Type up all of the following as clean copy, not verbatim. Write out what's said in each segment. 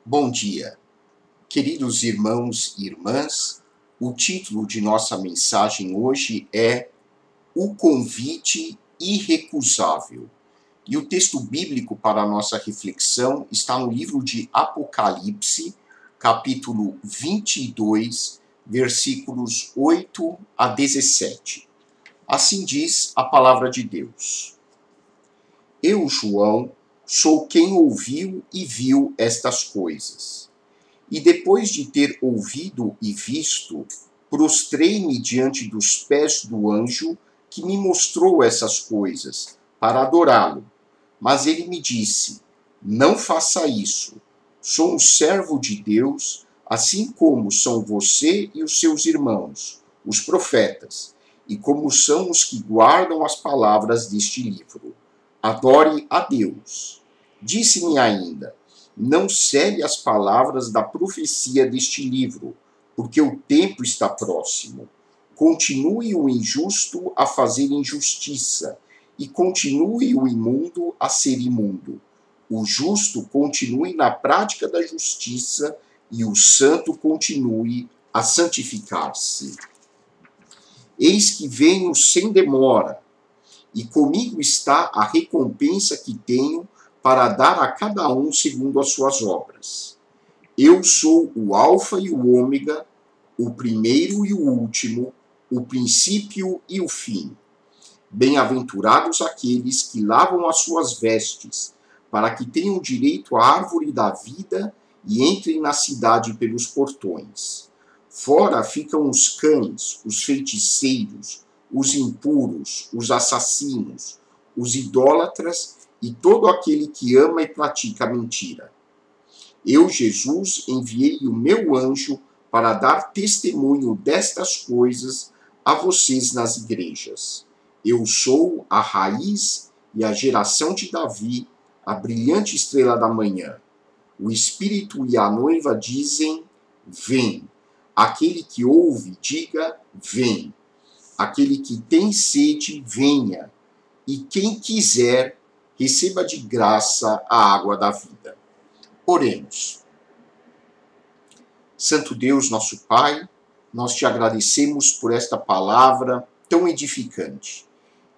Bom dia, queridos irmãos e irmãs. O título de nossa mensagem hoje é O Convite Irrecusável. E o texto bíblico para a nossa reflexão está no livro de Apocalipse, capítulo 22, versículos 8 a 17. Assim diz a palavra de Deus. Eu, João, sou quem ouviu e viu estas coisas. E depois de ter ouvido e visto, prostrei-me diante dos pés do anjo que me mostrou essas coisas, para adorá-lo. Mas ele me disse: Não faça isso. Sou um servo de Deus, assim como são você e os seus irmãos, os profetas, e como são os que guardam as palavras deste livro. Adore a Deus. Disse-me ainda: Não cele as palavras da profecia deste livro, porque o tempo está próximo. Continue o injusto a fazer injustiça, e continue o imundo a ser imundo. O justo continue na prática da justiça, e o santo continue a santificar-se. Eis que venho sem demora, e comigo está a recompensa que tenho para dar a cada um segundo as suas obras. Eu sou o Alfa e o Ômega, o primeiro e o último, o princípio e o fim. Bem-aventurados aqueles que lavam as suas vestes, para que tenham direito à árvore da vida e entrem na cidade pelos portões. Fora ficam os cães, os feiticeiros, os impuros, os assassinos, os idólatras e todo aquele que ama e pratica a mentira. Eu, Jesus, enviei o meu anjo para dar testemunho destas coisas a vocês nas igrejas. Eu sou a raiz e a geração de Davi, a brilhante estrela da manhã. O Espírito e a noiva dizem: Vem. Aquele que ouve, diga: Vem. Aquele que tem sede, venha. E quem quiser, receba de graça a água da vida. Oremos. Santo Deus, nosso Pai, nós te agradecemos por esta palavra tão edificante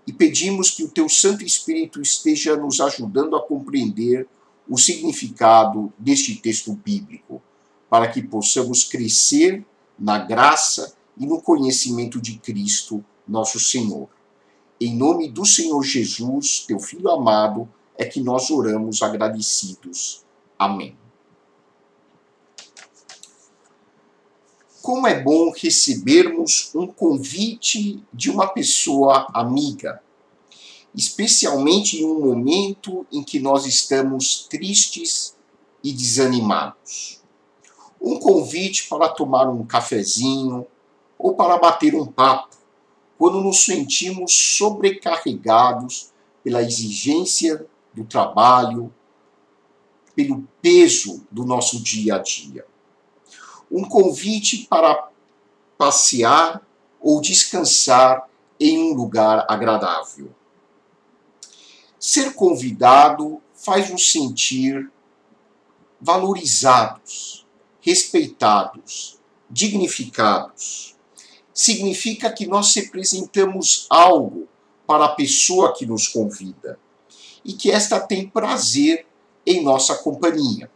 e pedimos que o teu Santo Espírito esteja nos ajudando a compreender o significado deste texto bíblico, para que possamos crescer na graça e no conhecimento de Cristo, nosso Senhor. Em nome do Senhor Jesus, teu Filho amado, é que nós oramos agradecidos. Amém. Como é bom recebermos um convite de uma pessoa amiga, especialmente em um momento em que nós estamos tristes e desanimados. Um convite para tomar um cafezinho ou para bater um papo, quando nos sentimos sobrecarregados pela exigência do trabalho, pelo peso do nosso dia a dia. Um convite para passear ou descansar em um lugar agradável. Ser convidado faz nos sentir valorizados, respeitados, dignificados. Significa que nós representamos algo para a pessoa que nos convida e que esta tem prazer em nossa companhia.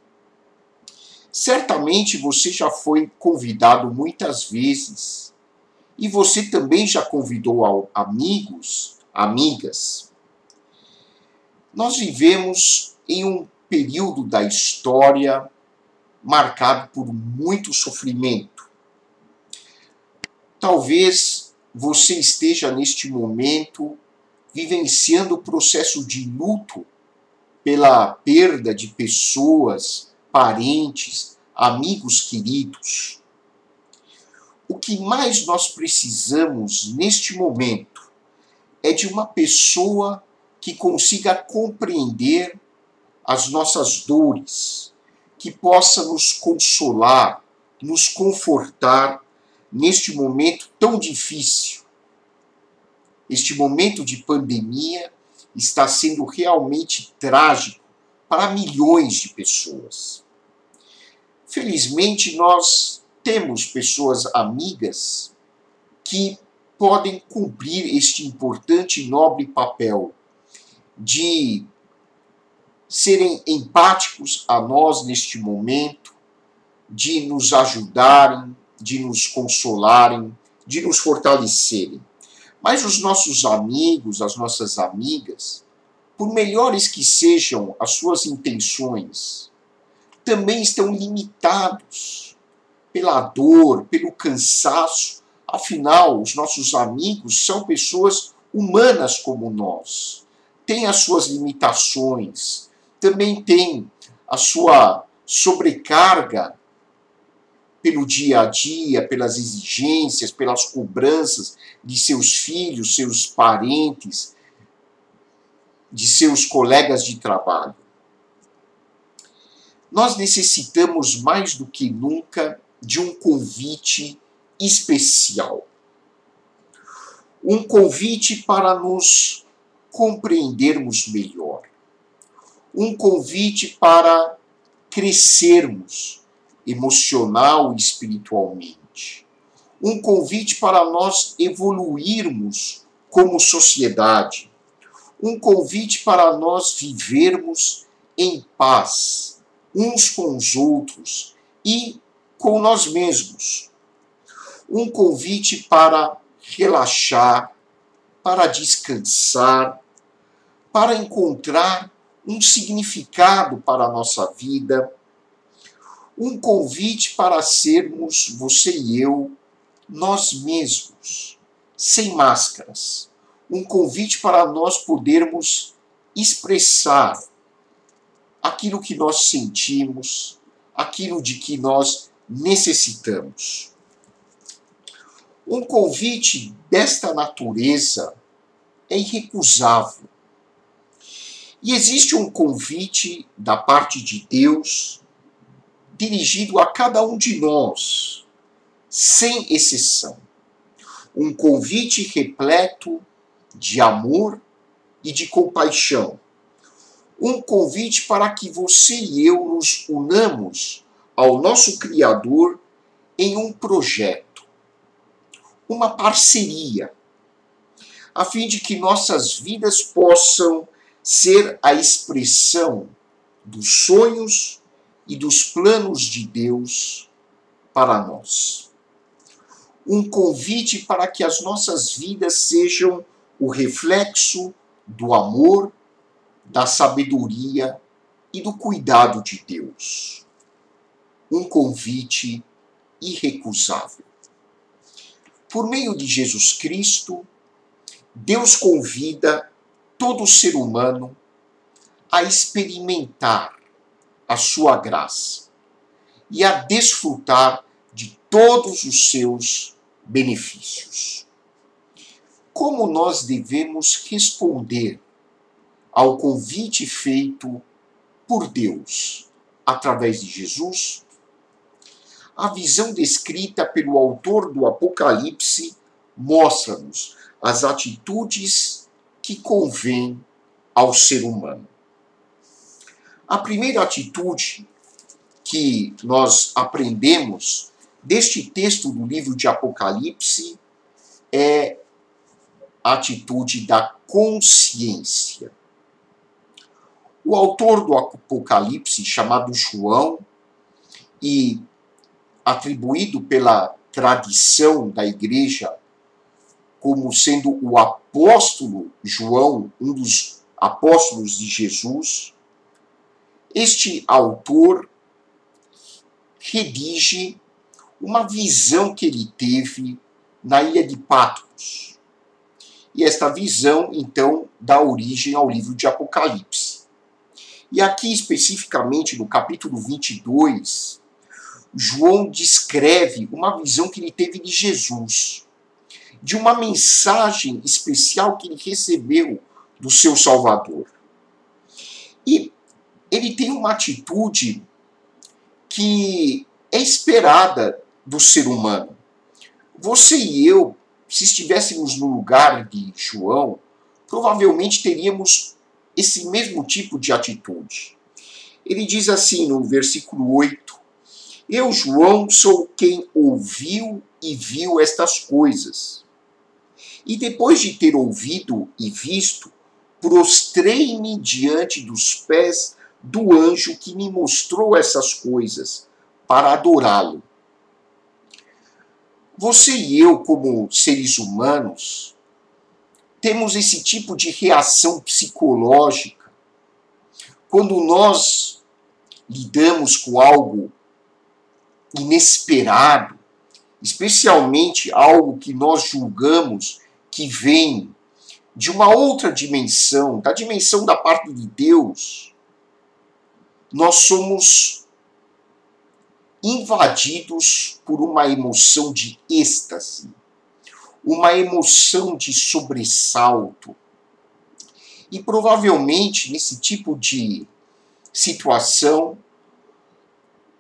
Certamente você já foi convidado muitas vezes e você também já convidou amigos, amigas. Nós vivemos em um período da história marcado por muito sofrimento. Talvez você esteja neste momento vivenciando o processo de luto pela perda de pessoas, parentes, amigos queridos. O que mais nós precisamos neste momento é de uma pessoa que consiga compreender as nossas dores, que possa nos consolar, nos confortar neste momento tão difícil. Este momento de pandemia está sendo realmente trágico para milhões de pessoas. Felizmente, nós temos pessoas amigas que podem cumprir este importante e nobre papel de serem empáticos a nós neste momento, de nos ajudarem, de nos consolarem, de nos fortalecerem. Mas os nossos amigos, as nossas amigas, por melhores que sejam as suas intenções, também estão limitados pela dor, pelo cansaço. Afinal, os nossos amigos são pessoas humanas como nós, têm as suas limitações, também têm a sua sobrecarga pelo dia a dia, pelas exigências, pelas cobranças de seus filhos, seus parentes, de seus colegas de trabalho. Nós necessitamos mais do que nunca de um convite especial. Um convite para nos compreendermos melhor. Um convite para crescermos emocional e espiritualmente. Um convite para nós evoluirmos como sociedade. Um convite para nós vivermos em paz, uns com os outros e com nós mesmos. Um convite para relaxar, para descansar, para encontrar um significado para a nossa vida. Um convite para sermos, você e eu, nós mesmos, sem máscaras. Um convite para nós podermos expressar aquilo que nós sentimos, aquilo de que nós necessitamos. Um convite desta natureza é irrecusável. E existe um convite da parte de Deus dirigido a cada um de nós, sem exceção. Um convite repleto de amor e de compaixão. Um convite para que você e eu nos unamos ao nosso Criador em um projeto, uma parceria, a fim de que nossas vidas possam ser a expressão dos sonhos e dos planos de Deus para nós. Um convite para que as nossas vidas sejam o reflexo do amor, da sabedoria e do cuidado de Deus. Um convite irrecusável. Por meio de Jesus Cristo, Deus convida todo ser humano a experimentar a sua graça e a desfrutar de todos os seus benefícios. Como nós devemos responder ao convite feito por Deus através de Jesus? A visão descrita pelo autor do Apocalipse mostra-nos as atitudes que convêm ao ser humano. A primeira atitude que nós aprendemos deste texto do livro de Apocalipse é a atitude da consciência. O autor do Apocalipse, chamado João, e atribuído pela tradição da igreja como sendo o apóstolo João, um dos apóstolos de Jesus, este autor redige uma visão que ele teve na ilha de Patmos. E esta visão, então, dá origem ao livro de Apocalipse. E aqui, especificamente, no capítulo 22, João descreve uma visão que ele teve de Jesus, de uma mensagem especial que ele recebeu do seu Salvador. E ele tem uma atitude que é esperada do ser humano. Você e eu, se estivéssemos no lugar de João, provavelmente teríamos esse mesmo tipo de atitude. Ele diz assim no versículo 8, Eu, João, sou quem ouviu e viu estas coisas. E depois de ter ouvido e visto, prostrei-me diante dos pés do anjo que me mostrou essas coisas, para adorá-lo. Você e eu, como seres humanos, temos esse tipo de reação psicológica quando nós lidamos com algo inesperado, especialmente algo que nós julgamos que vem de uma outra dimensão, da dimensão da parte de Deus. Nós somos invadidos por uma emoção de êxtase, uma emoção de sobressalto. E provavelmente, nesse tipo de situação,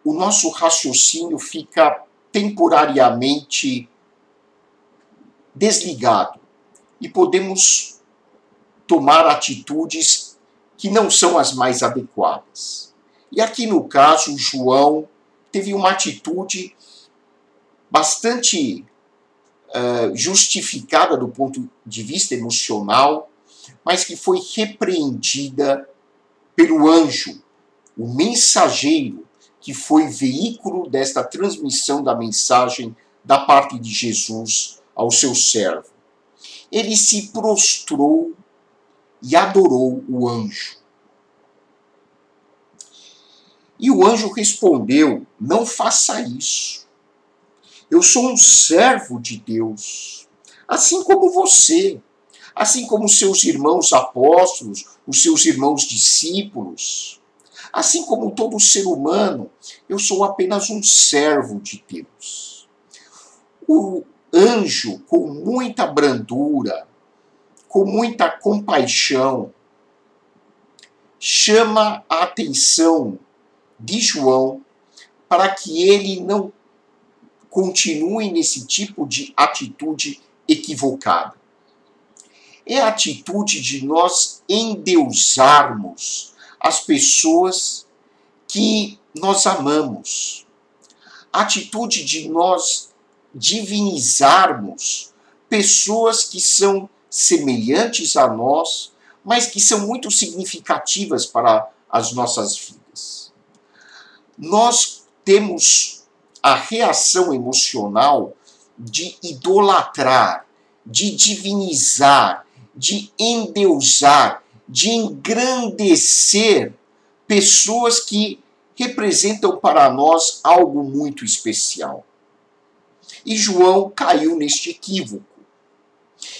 o nosso raciocínio fica temporariamente desligado e podemos tomar atitudes que não são as mais adequadas. E aqui no caso, João teve uma atitude bastante justificada do ponto de vista emocional, mas que foi repreendida pelo anjo, o mensageiro, que foi veículo desta transmissão da mensagem da parte de Jesus ao seu servo. Ele se prostrou e adorou o anjo. E o anjo respondeu: não faça isso. Eu sou um servo de Deus, assim como você, assim como seus irmãos apóstolos, os seus irmãos discípulos, assim como todo ser humano, eu sou apenas um servo de Deus. O anjo, com muita brandura, com muita compaixão, chama a atenção de João para que ele não continue nesse tipo de atitude equivocada. É a atitude de nós endeusarmos as pessoas que nós amamos. A atitude de nós divinizarmos pessoas que são semelhantes a nós, mas que são muito significativas para as nossas vidas. Nós temos a reação emocional de idolatrar, de divinizar, de endeusar, de engrandecer pessoas que representam para nós algo muito especial. E João caiu neste equívoco.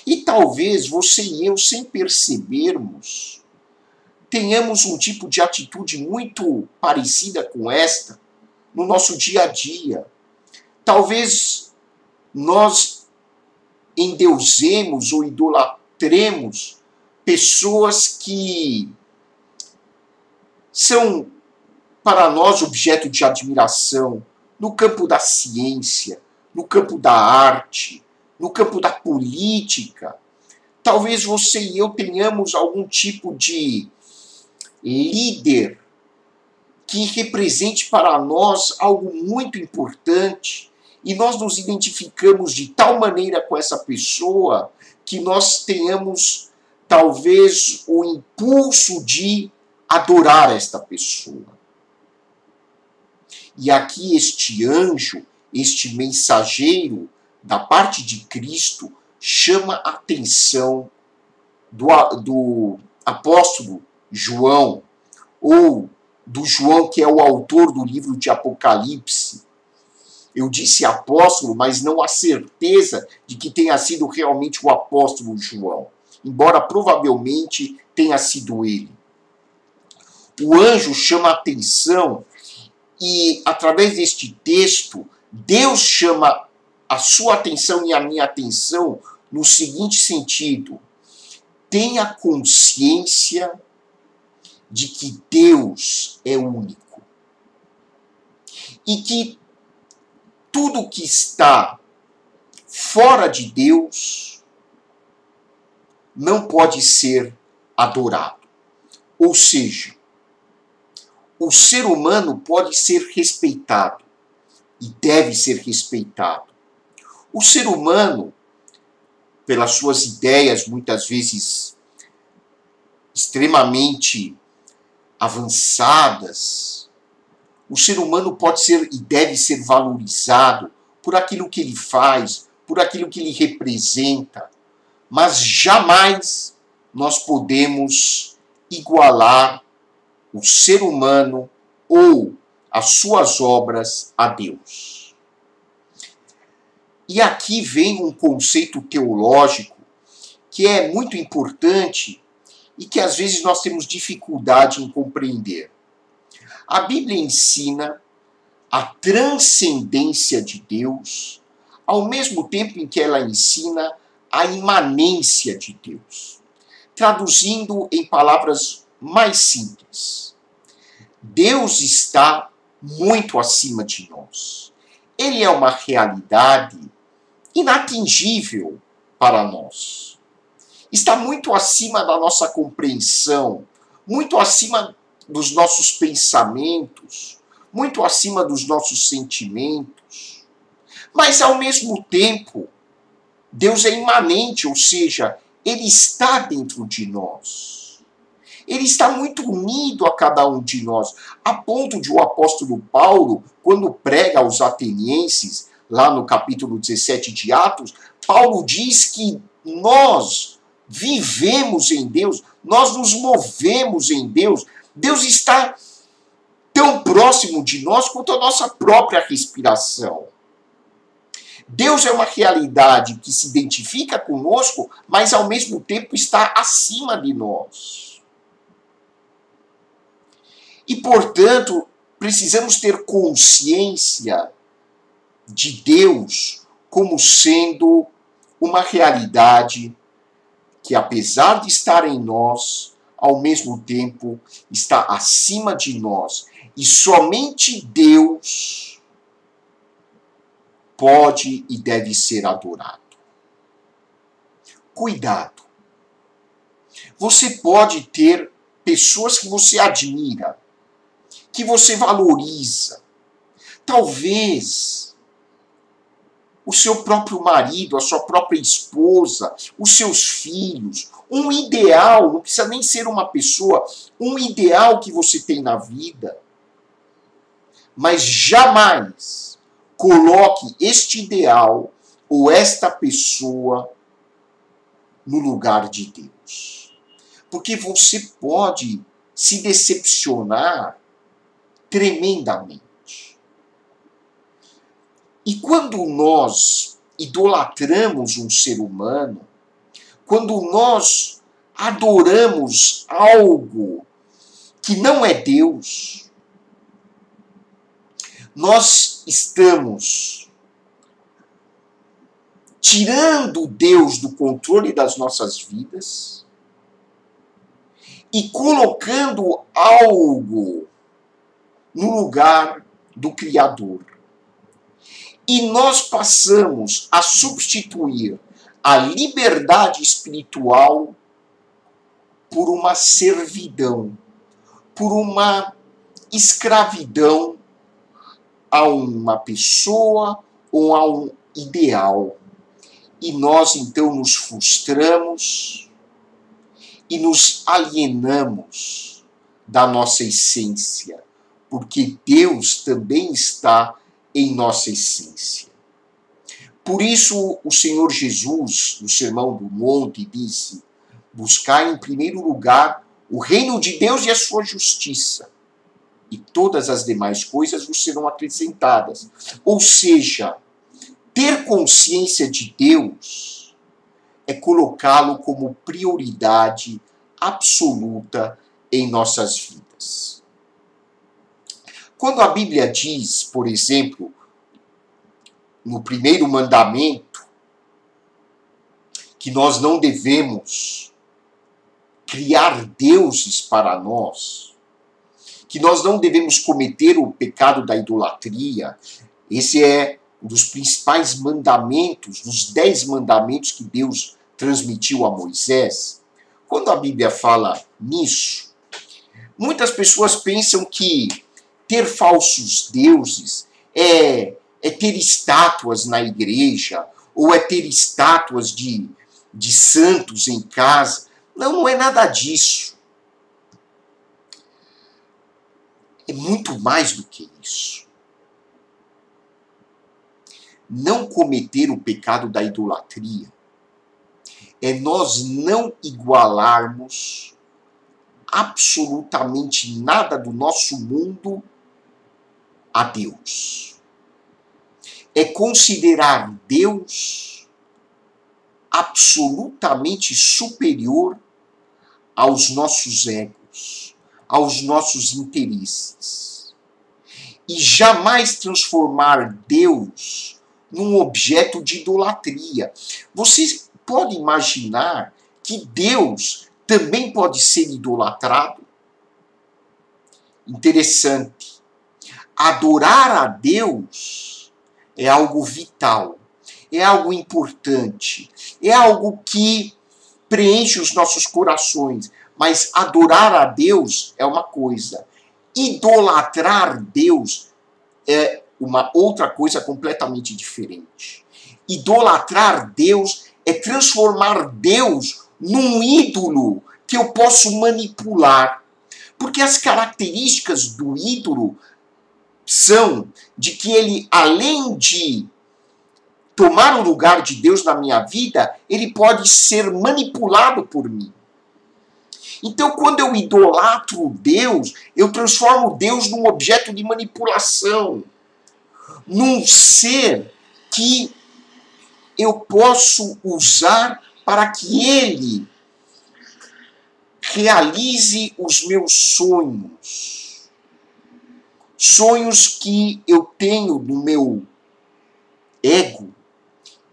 E talvez você e eu, sem percebermos, tenhamos um tipo de atitude muito parecida com esta no nosso dia a dia. Talvez nós endeusemos ou idolatremos pessoas que são para nós objeto de admiração no campo da ciência, no campo da arte, no campo da política. Talvez você e eu tenhamos algum tipo de líder que represente para nós algo muito importante e nós nos identificamos de tal maneira com essa pessoa que nós tenhamos talvez o impulso de adorar esta pessoa. E aqui este anjo, este mensageiro da parte de Cristo, chama a atenção do apóstolo João, ou do João que é o autor do livro de Apocalipse. Eu disse apóstolo, mas não há certeza de que tenha sido realmente o apóstolo João, embora provavelmente tenha sido ele. O anjo chama a atenção e, através deste texto, Deus chama a sua atenção e a minha atenção no seguinte sentido: tenha consciência de que Deus é único e que tudo que está fora de Deus não pode ser adorado. Ou seja, o ser humano pode ser respeitado, e deve ser respeitado. O ser humano, pelas suas ideias muitas vezes extremamente avançadas, o ser humano pode ser e deve ser valorizado por aquilo que ele faz, por aquilo que ele representa, mas jamais nós podemos igualar o ser humano ou as suas obras a Deus. E aqui vem um conceito teológico que é muito importante e que às vezes nós temos dificuldade em compreender. A Bíblia ensina a transcendência de Deus, ao mesmo tempo em que ela ensina a imanência de Deus. Traduzindo em palavras mais simples, Deus está muito acima de nós. Ele é uma realidade inatingível para nós. Está muito acima da nossa compreensão, muito acima dos nossos pensamentos, muito acima dos nossos sentimentos. Mas, ao mesmo tempo, Deus é imanente, ou seja, Ele está dentro de nós. Ele está muito unido a cada um de nós, a ponto de o apóstolo Paulo, quando prega aos atenienses, lá no capítulo 17 de Atos, Paulo diz que nós vivemos em Deus, nós nos movemos em Deus. Deus está tão próximo de nós quanto a nossa própria respiração. Deus é uma realidade que se identifica conosco, mas ao mesmo tempo está acima de nós. E, portanto, precisamos ter consciência de Deus como sendo uma realidade que, apesar de estar em nós, ao mesmo tempo está acima de nós. E somente Deus pode e deve ser adorado. Cuidado. Você pode ter pessoas que você admira, que você valoriza. Talvez o seu próprio marido, a sua própria esposa, os seus filhos, um ideal, não precisa nem ser uma pessoa, um ideal que você tem na vida. Mas jamais coloque este ideal ou esta pessoa no lugar de Deus. Porque você pode se decepcionar tremendamente. E quando nós idolatramos um ser humano, quando nós adoramos algo que não é Deus, nós estamos tirando Deus do controle das nossas vidas e colocando algo no lugar do Criador. E nós passamos a substituir a liberdade espiritual por uma servidão, por uma escravidão a uma pessoa ou a um ideal. E nós então nos frustramos e nos alienamos da nossa essência, porque Deus também está em nossa essência. Por isso o Senhor Jesus, no Sermão do Monte, disse: buscai em primeiro lugar o reino de Deus e a sua justiça, e todas as demais coisas vos serão acrescentadas. Ou seja, ter consciência de Deus é colocá-lo como prioridade absoluta em nossas vidas. Quando a Bíblia diz, por exemplo, no primeiro mandamento, que nós não devemos criar deuses para nós, que nós não devemos cometer o pecado da idolatria, esse é um dos principais mandamentos, dos 10 mandamentos que Deus transmitiu a Moisés. Quando a Bíblia fala nisso, muitas pessoas pensam que ter falsos deuses é é ter estátuas na igreja, ou é ter estátuas de santos em casa. Não, não é nada disso. É muito mais do que isso. Não cometer o pecado da idolatria é nós não igualarmos absolutamente nada do nosso mundo a Deus. É considerar Deus absolutamente superior aos nossos egos, aos nossos interesses. E jamais transformar Deus num objeto de idolatria. Você pode imaginar que Deus também pode ser idolatrado? Interessante. Adorar a Deus é algo vital, é algo importante, é algo que preenche os nossos corações. Mas adorar a Deus é uma coisa. Idolatrar Deus é uma outra coisa completamente diferente. Idolatrar Deus é transformar Deus num ídolo que eu posso manipular. Porque as características do ídolo são de que ele, além de tomar o lugar de Deus na minha vida, ele pode ser manipulado por mim. Então, quando eu idolatro Deus, eu transformo Deus num objeto de manipulação, num ser que eu posso usar para que ele realize os meus sonhos. Sonhos que eu tenho no meu ego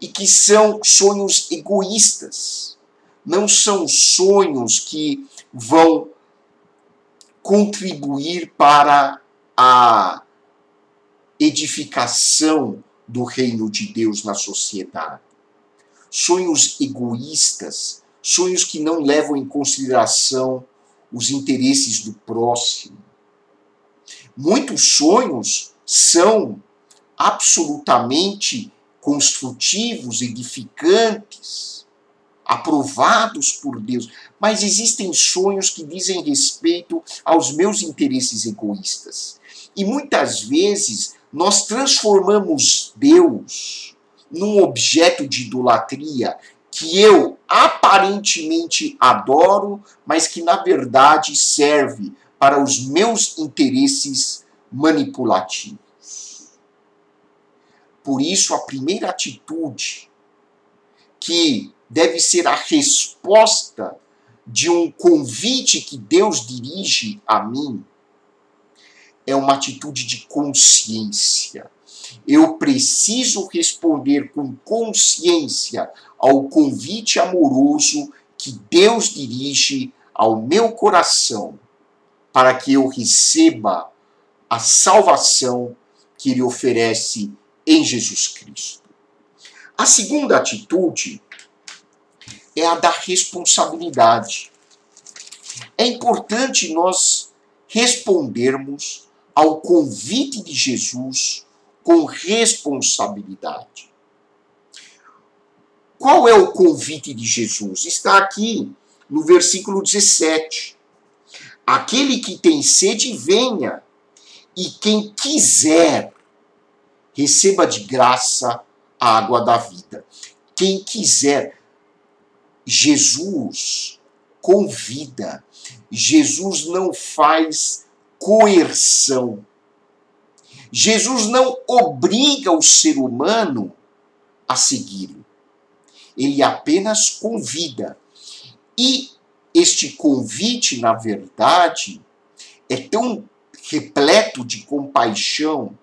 e que são sonhos egoístas. Não são sonhos que vão contribuir para a edificação do reino de Deus na sociedade. Sonhos egoístas, sonhos que não levam em consideração os interesses do próximo. Muitos sonhos são absolutamente construtivos, edificantes, aprovados por Deus, mas existem sonhos que dizem respeito aos meus interesses egoístas. E muitas vezes nós transformamos Deus num objeto de idolatria que eu aparentemente adoro, mas que na verdade serve para os meus interesses manipulativos. Por isso, a primeira atitude que deve ser a resposta de um convite que Deus dirige a mim é uma atitude de consciência. Eu preciso responder com consciência ao convite amoroso que Deus dirige ao meu coração para que eu receba a salvação que Ele oferece em Jesus Cristo. A segunda atitude é a da responsabilidade. É importante nós respondermos ao convite de Jesus com responsabilidade. Qual é o convite de Jesus? Está aqui no versículo 17. Aquele que tem sede, venha, e quem quiser, receba de graça a água da vida. Quem quiser, Jesus convida. Jesus não faz coerção. Jesus não obriga o ser humano a segui-lo. Ele apenas convida. E este convite, na verdade, é tão repleto de compaixão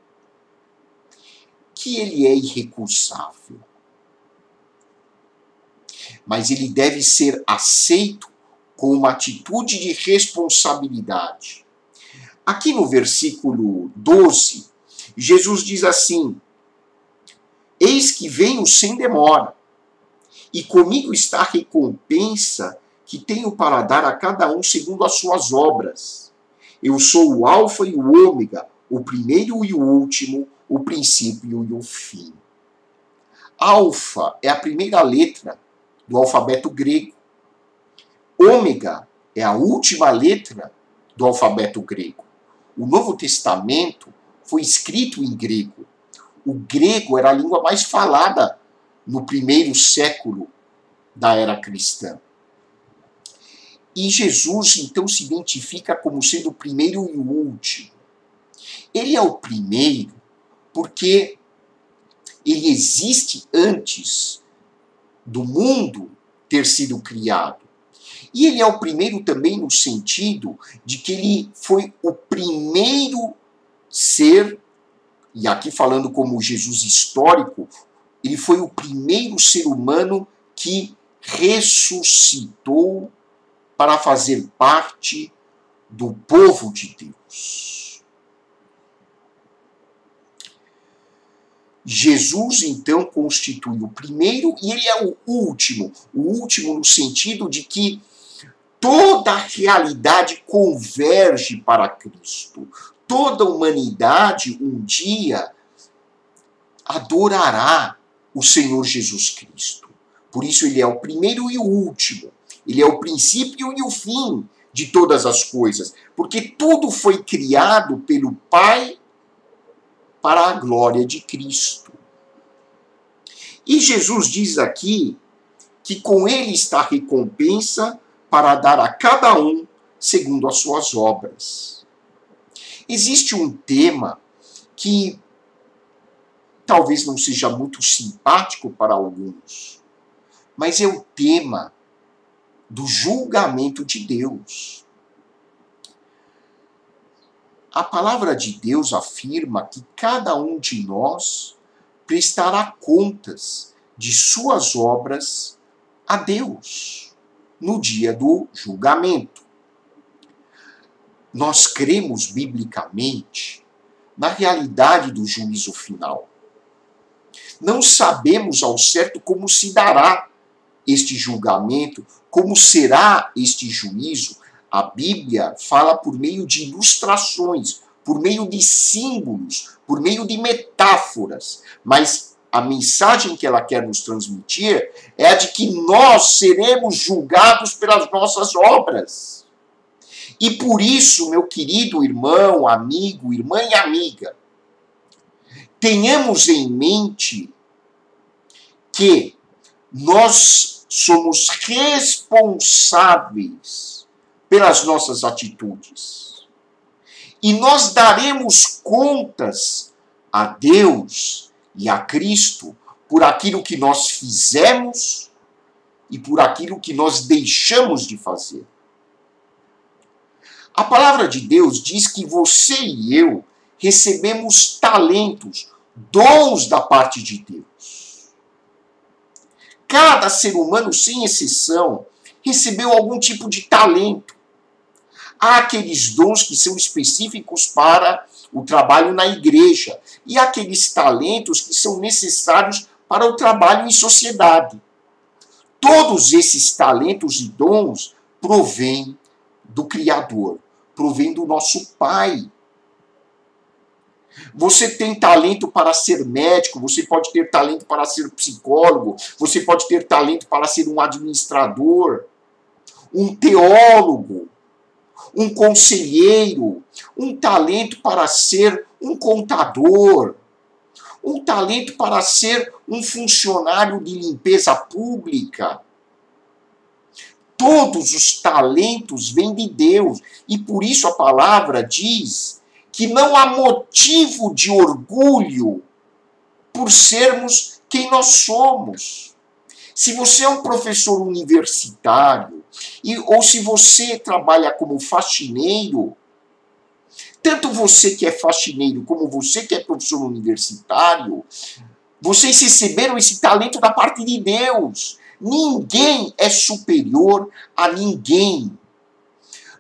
que ele é irrecusável. Mas ele deve ser aceito com uma atitude de responsabilidade. Aqui no versículo 12, Jesus diz assim: eis que venho sem demora, e comigo está a recompensa que tenho para dar a cada um segundo as suas obras. Eu sou o Alfa e o Ômega, o primeiro e o último, o princípio e o fim. Alfa é a primeira letra do alfabeto grego. Ômega é a última letra do alfabeto grego. O Novo Testamento foi escrito em grego. O grego era a língua mais falada no primeiro século da era cristã. E Jesus, então, se identifica como sendo o primeiro e o último. Ele é o primeiro porque ele existe antes do mundo ter sido criado. E ele é o primeiro também no sentido de que ele foi o primeiro ser, e aqui falando como Jesus histórico, ele foi o primeiro ser humano que ressuscitou para fazer parte do povo de Deus. Jesus, então, constitui o primeiro e ele é o último no sentido de que toda a realidade converge para Cristo. Toda a humanidade um dia adorará o Senhor Jesus Cristo. Por isso ele é o primeiro e o último. Ele é o princípio e o fim de todas as coisas. Porque tudo foi criado pelo Pai para a glória de Cristo. E Jesus diz aqui que com ele está a recompensa para dar a cada um segundo as suas obras. Existe um tema que talvez não seja muito simpático para alguns, mas é o tema do julgamento de Deus. A palavra de Deus afirma que cada um de nós prestará contas de suas obras a Deus no dia do julgamento. Nós cremos biblicamente na realidade do juízo final. Não sabemos ao certo como se dará este julgamento, como será este juízo. A Bíblia fala por meio de ilustrações, por meio de símbolos, por meio de metáforas. Mas a mensagem que ela quer nos transmitir é a de que nós seremos julgados pelas nossas obras. E por isso, meu querido irmão, amigo, irmã e amiga, tenhamos em mente que nós somos responsáveis pelas nossas atitudes. E nós daremos contas a Deus e a Cristo por aquilo que nós fizemos e por aquilo que nós deixamos de fazer. A palavra de Deus diz que você e eu recebemos talentos, dons da parte de Deus. Cada ser humano, sem exceção, recebeu algum tipo de talento. Há aqueles dons que são específicos para o trabalho na igreja e aqueles talentos que são necessários para o trabalho em sociedade. Todos esses talentos e dons provêm do Criador, provém do nosso Pai. Você tem talento para ser médico, você pode ter talento para ser psicólogo, você pode ter talento para ser um administrador, um teólogo, um conselheiro, um talento para ser um contador, um talento para ser um funcionário de limpeza pública. Todos os talentos vêm de Deus e por isso a palavra diz que não há motivo de orgulho por sermos quem nós somos. Se você é um professor universitário, ou se você trabalha como faxineiro, tanto você que é faxineiro como você que é professor universitário, vocês receberam esse talento da parte de Deus. Ninguém é superior a ninguém.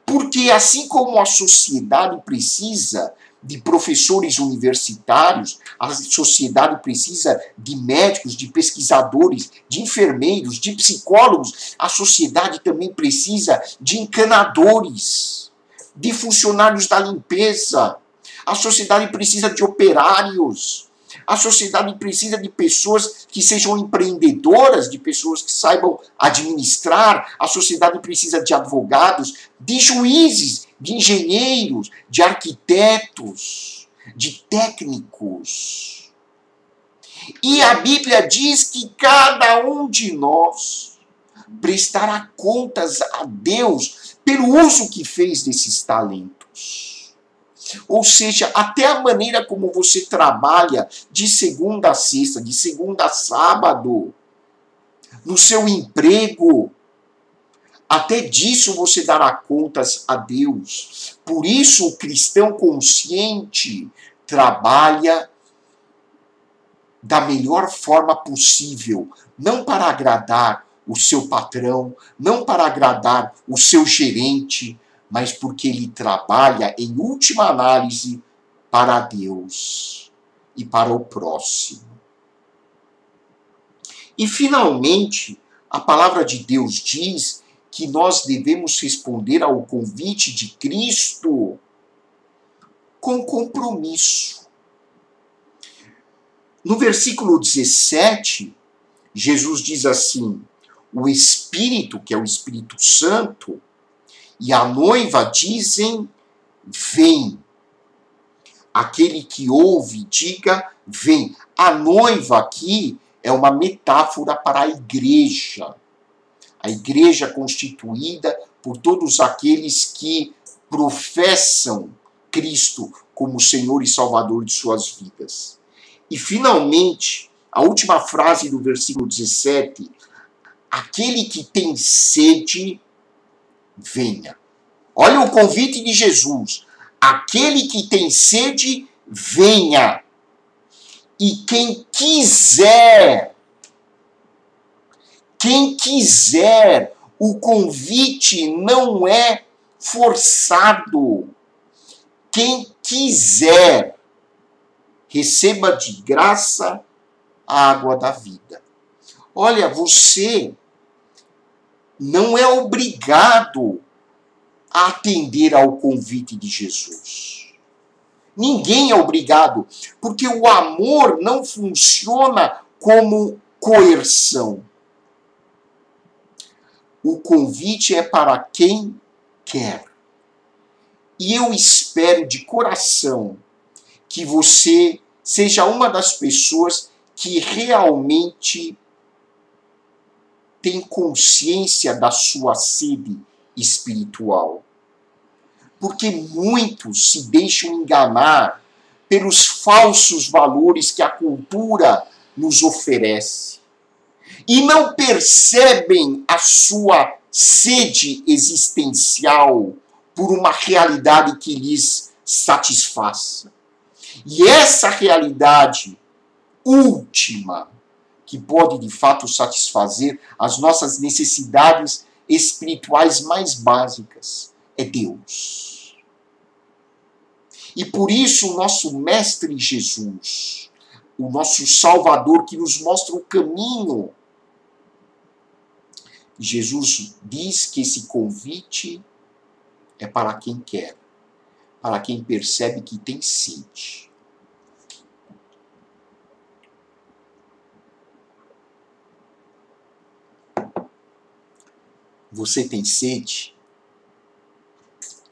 Porque assim como a sociedade precisa de professores universitários, a sociedade precisa de médicos, de pesquisadores, de enfermeiros, de psicólogos, a sociedade também precisa de encanadores, de funcionários da limpeza. A sociedade precisa de operários. A sociedade precisa de pessoas que sejam empreendedoras, de pessoas que saibam administrar. A sociedade precisa de advogados, de juízes, de engenheiros, de arquitetos, de técnicos. E a Bíblia diz que cada um de nós prestará contas a Deus pelo uso que fez desses talentos. Ou seja, até a maneira como você trabalha de segunda a sexta, de segunda a sábado, no seu emprego, até disso você dará contas a Deus. Por isso o cristão consciente trabalha da melhor forma possível, não para agradar o seu patrão, não para agradar o seu gerente, mas porque ele trabalha, em última análise, para Deus e para o próximo. E, finalmente, a palavra de Deus diz que nós devemos responder ao convite de Cristo com compromisso. No versículo 17, Jesus diz assim: o Espírito, que é o Espírito Santo, e a noiva dizem, vem. Aquele que ouve, diga, vem. A noiva aqui é uma metáfora para a igreja. A igreja constituída por todos aqueles que professam Cristo como Senhor e Salvador de suas vidas. E, finalmente, a última frase do versículo 17, aquele que tem sede, venha. Olha o convite de Jesus. Aquele que tem sede, venha. E quem quiser, o convite não é forçado. Quem quiser, receba de graça a água da vida. Olha, você não é obrigado a atender ao convite de Jesus. Ninguém é obrigado, porque o amor não funciona como coerção. O convite é para quem quer. E eu espero de coração que você seja uma das pessoas que realmente tem consciência da sua sede espiritual. Porque muitos se deixam enganar pelos falsos valores que a cultura nos oferece. E não percebem a sua sede existencial por uma realidade que lhes satisfaça. E essa realidade última, que pode de fato satisfazer as nossas necessidades espirituais mais básicas, é Deus. E por isso o nosso Mestre Jesus, o nosso Salvador que nos mostra o caminho, Jesus diz que esse convite é para quem quer, para quem percebe que tem sede. Você tem sede?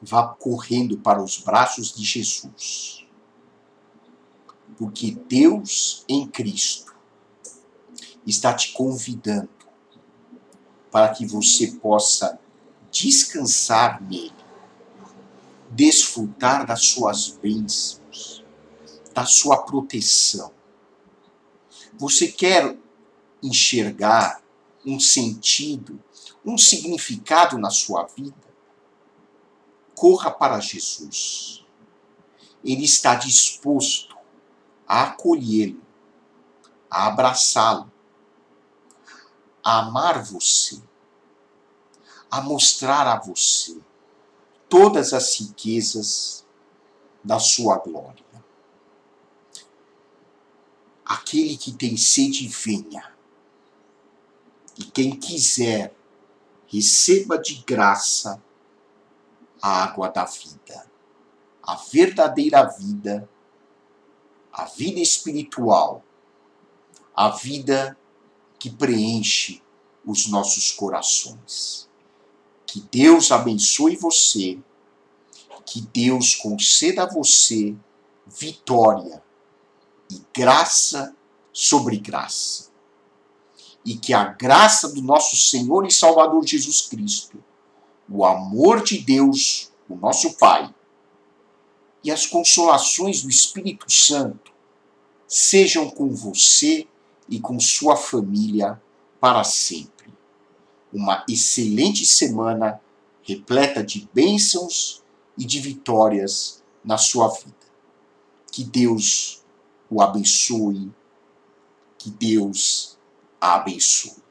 Vá correndo para os braços de Jesus. Porque Deus em Cristo está te convidando para que você possa descansar nele, desfrutar das suas bênçãos, da sua proteção. Você quer enxergar um sentido, um significado na sua vida? Corra para Jesus. Ele está disposto a acolhê-lo, a abraçá-lo, a amar você, a mostrar a você todas as riquezas da sua glória. Aquele que tem sede, venha. E quem quiser, receba de graça a água da vida. a verdadeira vida, a vida espiritual, a vida que preenche os nossos corações. Que Deus abençoe você, que Deus conceda a você vitória e graça sobre graça. E que a graça do nosso Senhor e Salvador Jesus Cristo, o amor de Deus, o nosso Pai, e as consolações do Espírito Santo sejam com você e com sua família para sempre. Uma excelente semana repleta de bênçãos e de vitórias na sua vida. Que Deus o abençoe, que Deus a abençoe.